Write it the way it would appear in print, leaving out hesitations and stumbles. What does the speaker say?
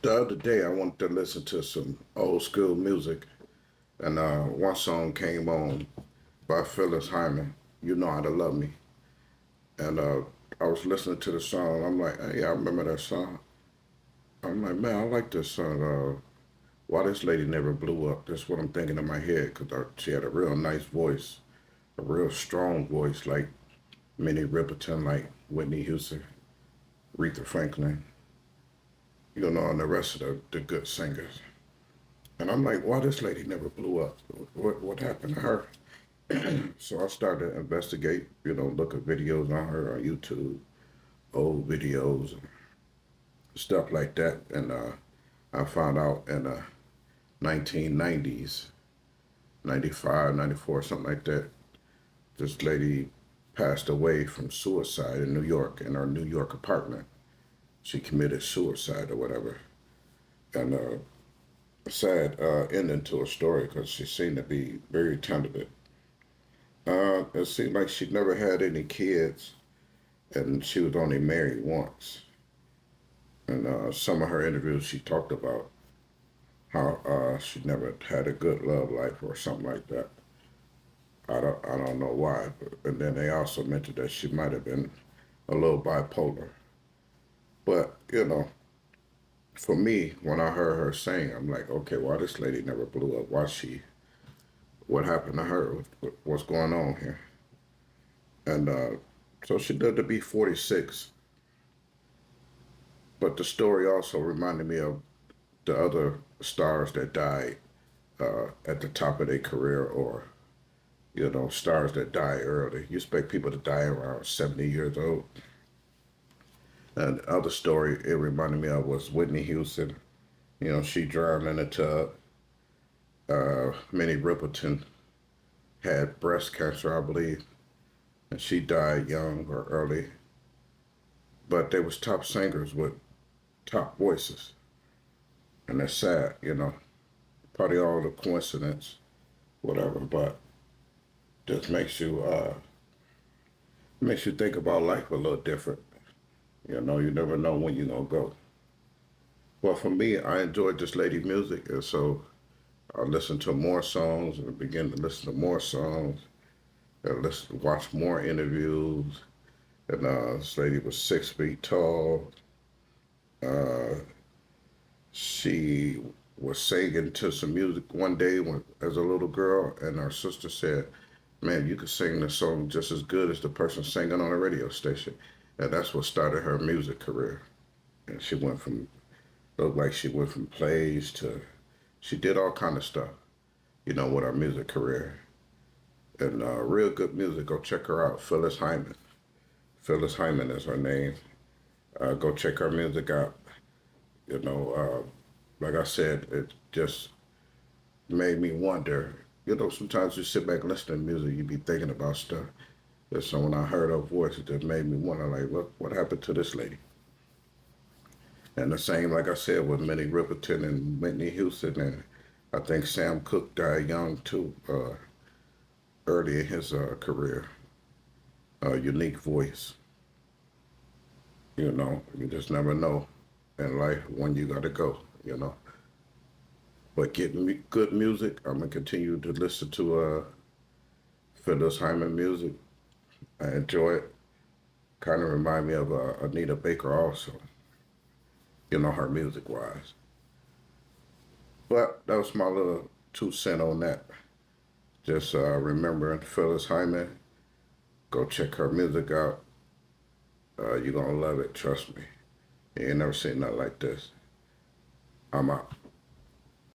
The other day, I wanted to listen to some old school music, and one song came on by Phyllis Hyman. You know how to love me, and I was listening to the song. I'm like, hey, I remember that song. I'm like, man, I like this song. Why this lady never blew up? That's what I'm thinking in my head because she had a real nice voice, a real strong voice, like Minnie Riperton, like Whitney Houston, Aretha Franklin, and the rest of the good singers. And I'm like, why this lady never blew up? What happened to her? So I started to investigate, look at videos on her on YouTube, old videos, and stuff like that. And I found out in the 1990s, 95, 94, something like that, this lady passed away from suicide in New York in her New York apartment. She committed suicide or whatever. And sad ending to her story because she seemed to be very talented. It seemed like she never had any kids, and she was only married once. And some of her interviews, she talked about how she never had a good love life or something like that. I don't know why, but and then they also mentioned that she might have been a little bipolar. But for me, when I heard her sing, I'm like, okay, why this lady never blew up? Why she? What happened to her? What's going on here? And so she lived to be 46. But the story also reminded me of the other stars that died at the top of their career, or stars that die early. You expect people to die around 70 years old. And the other story it reminded me of was Whitney Houston. She drowned in a tub. Minnie Riperton had breast cancer, I believe, and she died young or early. But they was top singers with top voices, and that's sad. Probably all the coincidence, whatever, but just makes you think about life a little different. You never know when you're gonna go. Well, for me, I enjoyed this lady music, and so I listened to more songs and began to listen to more songs and watch more interviews. And this lady was 6 feet tall. Uh, she was singing to some music one day as a little girl, and her sister said, "Man, you could sing this song just as good as the person singing on the radio station." And that's what started her music career. And looked like she went from plays to, she did all kind of stuff, with her music career. And real good music. Go check her out, Phyllis Hyman. Phyllis Hyman is her name. Go check her music out. You know, like I said, it just made me wonder. Sometimes you sit back and listen to music, you be thinking about stuff. And so when I heard her voice, it just made me wonder, like, what happened to this lady? And the same, like I said, with Minnie Riperton and Whitney Houston, and I think Sam Cooke died young too, early in his career. Unique voice. You just never know in life when you gotta go. But getting good music, I'm gonna continue to listen to Phyllis Hyman music. I enjoy it. Kind of remind me of Anita Baker also. Her music wise. But that was my little 2 cent on that. Just remembering Phyllis Hyman. Go check her music out. You're gonna love it. Trust me. You ain't never seen nothing like this. I'm out.